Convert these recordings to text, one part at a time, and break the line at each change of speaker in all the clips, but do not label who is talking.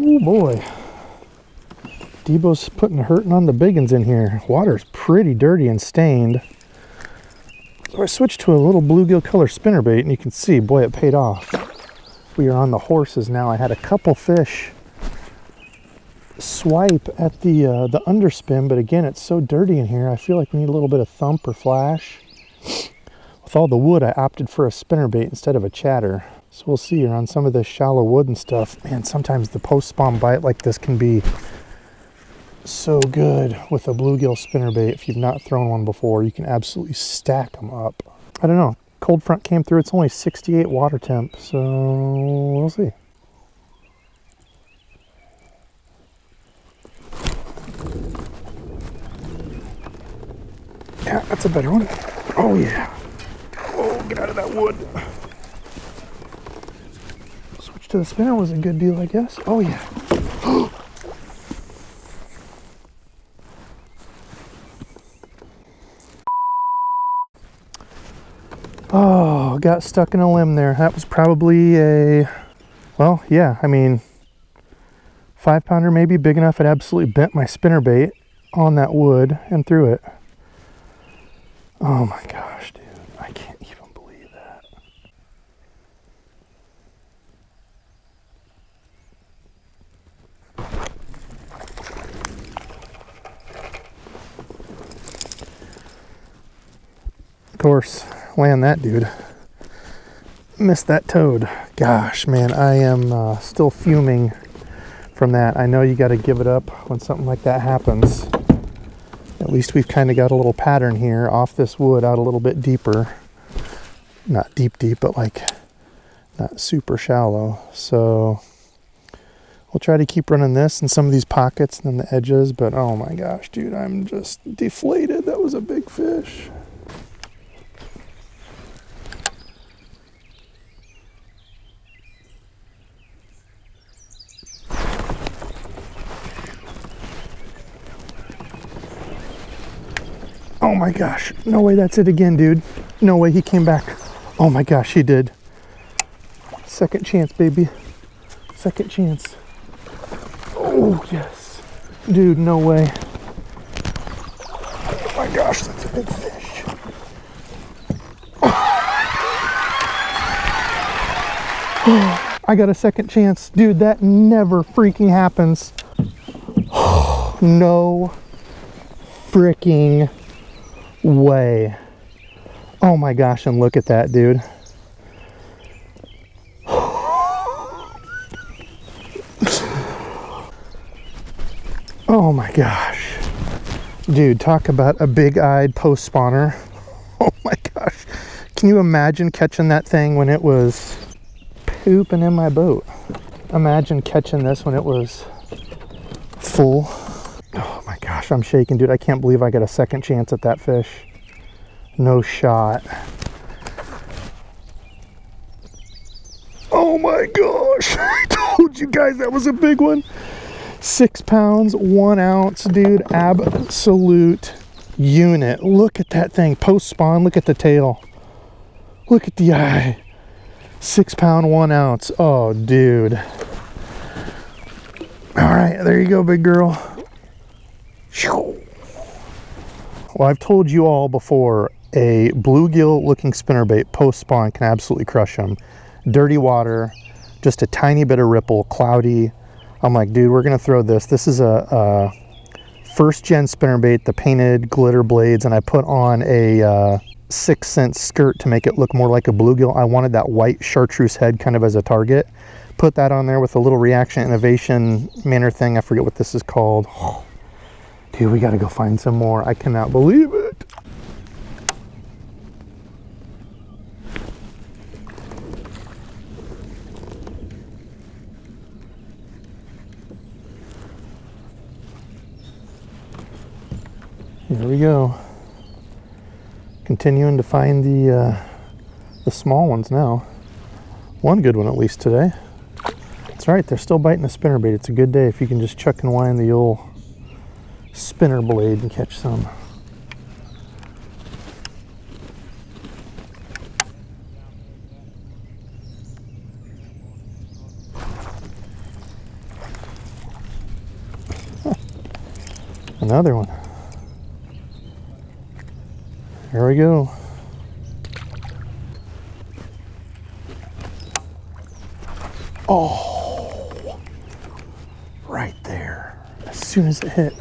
Oh boy. Debos putting hurting on the big ones in here. Water's pretty dirty and stained. So I switched to a little bluegill color spinnerbait, and you can see, boy, it paid off. We are on the horses now. I had a couple fish swipe at the underspin, but again, it's so dirty in here. I feel like we need a little bit of thump or flash. With all the wood, I opted for a spinnerbait instead of a chatter. So we'll see here on some of this shallow wood and stuff. Man, sometimes the post-spawn bite like this can be so good with a bluegill spinnerbait. If you've not thrown one before, you can absolutely stack them up. I don't know. Cold front came through. It's only 68 water temp, so we'll see. Yeah, that's a better one. Oh yeah. Oh, get out of that wood. Switch to the spinner was a good deal, I guess. Oh yeah. Oh, got stuck in a limb there. That was probably a, well, yeah, I mean, 5-pounder maybe, big enough it absolutely bent my spinnerbait on that wood and threw it. Oh my gosh, dude, I can't even believe that. Of course, land that dude. Missed that toad. Gosh, man, I am still fuming from that. I know you got to give it up when something like that happens. At least we've kind of got a little pattern here off this wood out a little bit deeper. Not deep, but like not super shallow. So we'll try to keep running this in some of these pockets and then the edges. But oh my gosh, dude, I'm just deflated. That was a big fish. Oh my gosh, no way that's it again, dude. No way he came back. Oh my gosh, he did. Second chance, baby. Second chance. Oh, yes. Dude, no way. Oh my gosh, that's a big fish. Oh, I got a second chance. Dude, that never freaking happens. No freaking way. Oh my gosh, and look at that, dude. Oh my gosh. Dude, talk about a big-eyed post spawner. Oh my gosh. Can you imagine catching that thing when it was pooping in my boat? Imagine catching this when it was full. Oh my gosh, I'm shaking, dude. I can't believe I got a second chance at that fish. No shot. Oh my gosh. I told you guys that was a big one. 6 pounds, 1 ounce, dude. Absolute unit. Look at that thing. Post spawn, look at the tail. Look at the eye. 6 pound, 1 ounce. Oh, dude. All right, there you go, big girl. Well, I've told you all before, a bluegill looking spinnerbait post spawn can absolutely crush them. Dirty water, just a tiny bit of ripple, cloudy. I'm like, dude, we're gonna throw this. This is a first gen spinnerbait, the painted glitter blades, and I put on a 6 cent skirt to make it look more like a bluegill. I wanted that white chartreuse head kind of as a target. Put that on there with a little reaction innovation manner thing. I forget what this is called. Dude, we gotta go find some more. I cannot believe it. Here we go. Continuing to find the small ones now. One good one at least today. That's right, they're still biting the spinnerbait. It's a good day if you can just chuck and wind the old spinner blade and catch some. Another one. Here we go. Oh, right there. As soon as it hit.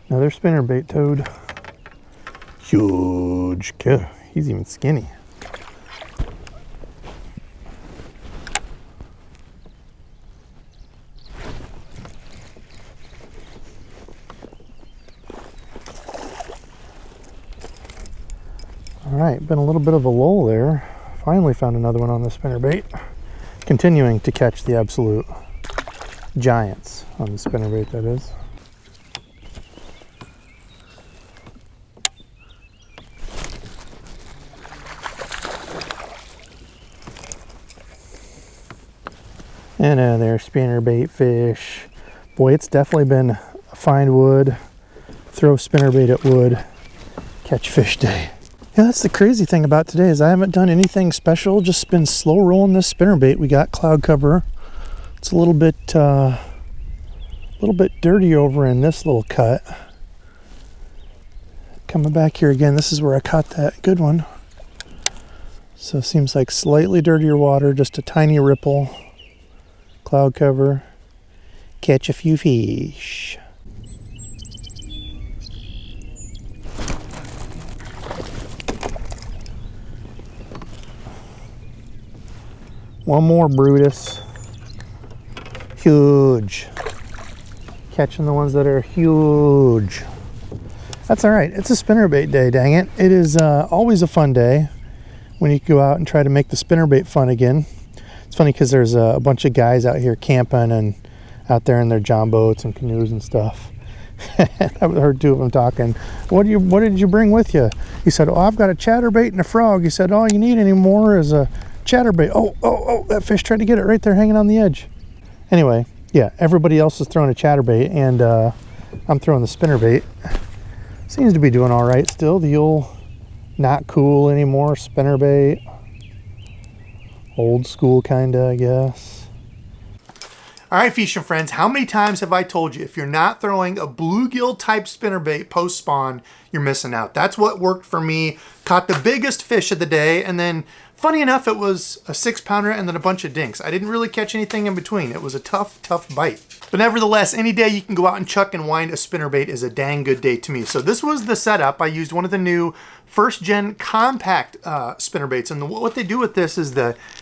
Another spinnerbait toad. Huge. He's even skinny. All right, been a little bit of a lull there. Finally found another one on the spinnerbait. Continuing to catch the absolute giants on the spinnerbait, that is. And another spinnerbait fish. Boy, it's definitely been find wood, throw spinnerbait at wood, catch fish day. Yeah, that's the crazy thing about today is I haven't done anything special, just been slow rolling this spinnerbait. We got cloud cover. It's a little bit dirty over in this little cut. Coming back here again, this is where I caught that good one. So it seems like slightly dirtier water, just a tiny ripple. Cloud cover, catch a few fish. One more Brutus. Huge. Catching the ones that are huge. That's all right. It's a spinnerbait day, dang it. It is always a fun day when you go out and try to make the spinnerbait fun again. It's funny because there's a bunch of guys out here camping and out there in their john boats and canoes and stuff. I heard two of them talking. What did you bring with you? He said, oh, I've got a chatterbait and a frog. He said, all you need anymore is a chatterbait. Oh, that fish tried to get it right there hanging on the edge. Anyway, yeah, everybody else is throwing a chatterbait and I'm throwing the spinnerbait. Seems to be doing all right still. The old not cool anymore spinnerbait. Old school kinda, I guess. All right, fishing friends, how many times have I told you if you're not throwing a bluegill type spinnerbait post spawn, you're missing out. That's what worked for me. Caught the biggest fish of the day, and then funny enough, it was a 6-pounder and then a bunch of dinks. I didn't really catch anything in between. It was a tough bite. But nevertheless, any day you can go out and chuck and wind a spinnerbait is a dang good day to me. So this was the setup. I used one of the new first-gen compact spinnerbaits. And what they do with this is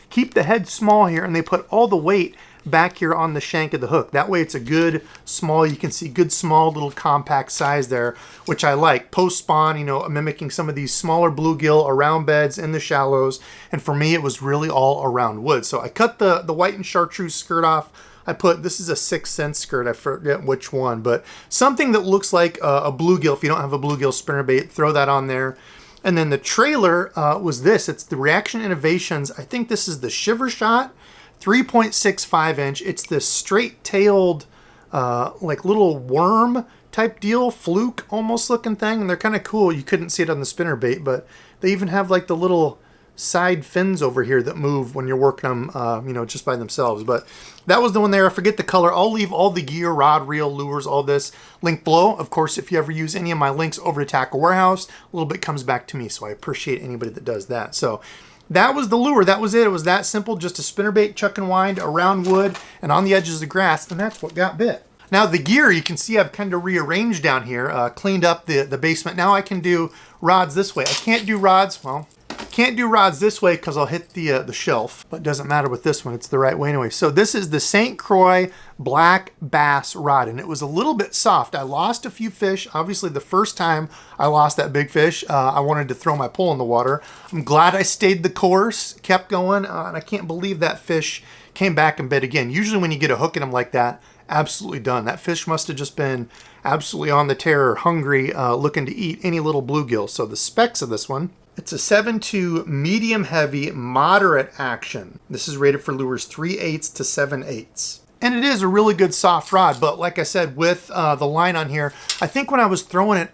keep the head small here, and they put all the weight back here on the shank of the hook. That way it's a good small, you can see good small little compact size there, which I like. Post spawn, you know, mimicking some of these smaller bluegill around beds in the shallows. And for me, it was really all around wood. So I cut the white and chartreuse skirt off. This is a 6 cent skirt, I forget which one, but something that looks like a bluegill. If you don't have a bluegill spinnerbait, throw that on there. And then the trailer was this. It's the Reaction Innovations. I think this is the Shiver Shot, 3.65 inch. It's this straight-tailed, like little worm type deal, fluke almost looking thing. And they're kind of cool. You couldn't see it on the spinnerbait, but they even have like the little side fins over here that move when you're working them, you know, just by themselves. But that was the one there. I forget the color. I'll leave all the gear, rod, reel, lures, all this link below. Of course, if you ever use any of my links over to Tackle Warehouse, a little bit comes back to me. So I appreciate anybody that does that. So that was the lure. That was it. It was that simple. Just a spinnerbait, chuck and wind around wood and on the edges of grass. And that's what got bit. Now the gear, you can see I've kind of rearranged down here, cleaned up the basement. Now I can do rods this way. I can't do rods, well, can't do rods this way because I'll hit the shelf, but it doesn't matter with this one. It's the right way anyway. So this is the St. Croix black bass rod, and it was a little bit soft. I lost a few fish. Obviously, the first time I lost that big fish, I wanted to throw my pole in the water. I'm glad I stayed the course, kept going, and I can't believe that fish came back and bit again. Usually when you get a hook in them like that, absolutely done. That fish must have just been absolutely on the tear, hungry, looking to eat any little bluegill. So the specs of this one, it's a 7.2 medium heavy moderate action. This is rated for lures 3/8 to 7/8. And it is a really good soft rod, but like I said, with the line on here, I think when I was throwing it,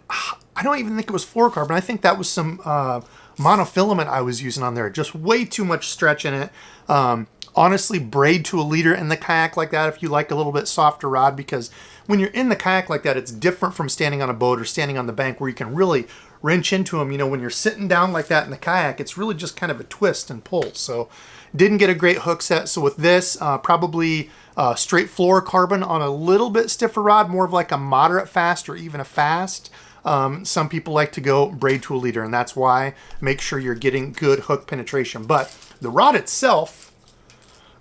I don't even think it was fluorocarbon. I think that was some monofilament I was using on there. Just way too much stretch in it. Honestly, braid to a leader in the kayak like that if you like a little bit softer rod, because when you're in the kayak like that, it's different from standing on a boat or standing on the bank where you can really wrench into them. You know, when you're sitting down like that in the kayak, it's really just kind of a twist and pull. So didn't get a great hook set. So with this, probably straight fluorocarbon on a little bit stiffer rod, more of like a moderate fast or even a fast. Some people like to go braid to a leader, and that's why. Make sure you're getting good hook penetration. But the rod itself,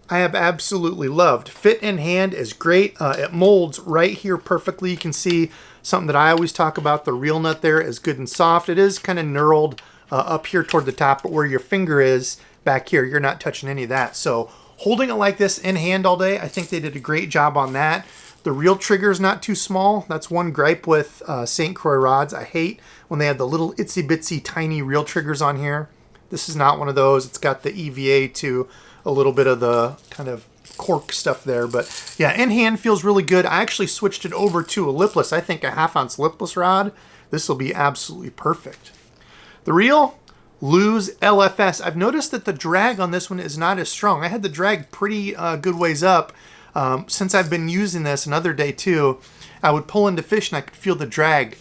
I have absolutely loved. Fit in hand is great. It molds right here perfectly. You can see something that I always talk about, the reel nut there is good and soft. It is kind of knurled up here toward the top, but where your finger is back here, you're not touching any of that. So holding it like this in hand all day, I think they did a great job on that. The reel trigger is not too small. That's one gripe with St. Croix rods. I hate when they have the little itsy bitsy tiny reel triggers on here. This is not one of those. It's got the EVA to a little bit of the kind of cork stuff there. But yeah, in hand feels really good. I actually switched it over to a lipless. I think a 1/2 ounce lipless rod. This will be absolutely perfect. The reel, Lose LFS. I've noticed that the drag on this one is not as strong. I had the drag pretty good ways up. Since I've been using this another day too, I would pull into fish and I could feel the drag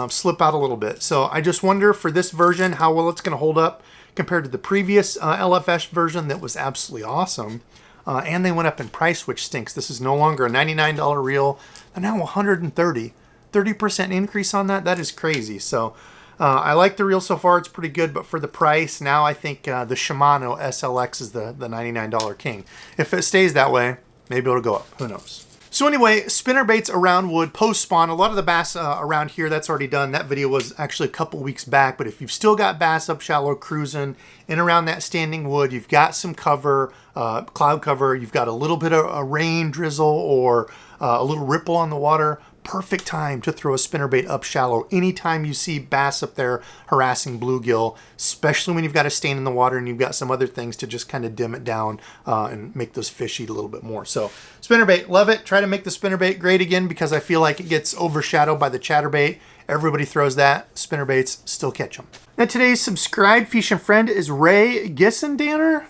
slip out a little bit. So I just wonder for this version how well it's going to hold up compared to the previous LFS version that was absolutely awesome. And they went up in price, which stinks. This is no longer a $99 reel. They're now $130. 30% increase on that. That is crazy. So I like the reel so far. It's pretty good, but for the price, now I think the Shimano SLX is the $99 king. If it stays that way, maybe it'll go up. Who knows? So anyway, spinnerbaits around wood, post-spawn. A lot of the bass around here, that's already done. That video was actually a couple weeks back, but if you've still got bass up shallow cruising in around that standing wood, you've got some cover, cloud cover, you've got a little bit of a rain drizzle or a little ripple on the water, perfect time to throw a spinnerbait up shallow. Anytime you see bass up there harassing bluegill, especially when you've got a stain in the water and you've got some other things to just kind of dim it down and make those fish eat a little bit more. So spinnerbait, love it. Try to make the spinnerbait great again because I feel like it gets overshadowed by the chatterbait. Everybody throws that. Spinnerbaits still catch them. Now today's subscribed fishing friend is Ray Gissendanner.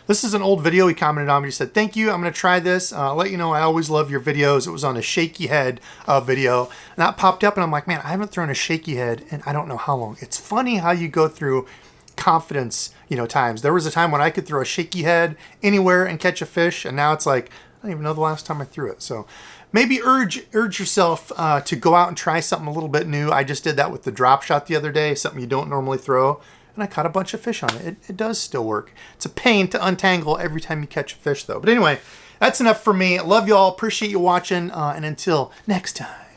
This is an old video he commented on. He said, thank you, I'm going to try this. I'll let you know I always love your videos. It was on a shaky head video. And that popped up and I'm like, man, I haven't thrown a shaky head in I don't know how long. It's funny how you go through confidence, times. There was a time when I could throw a shaky head anywhere and catch a fish. And now it's like, I don't even know the last time I threw it. So maybe urge yourself to go out and try something a little bit new. I just did that with the drop shot the other day, something you don't normally throw. And I caught a bunch of fish on it. It does still work. It's a pain to untangle every time you catch a fish though. But anyway, that's enough for me. Love you all. Appreciate you watching. And until next time.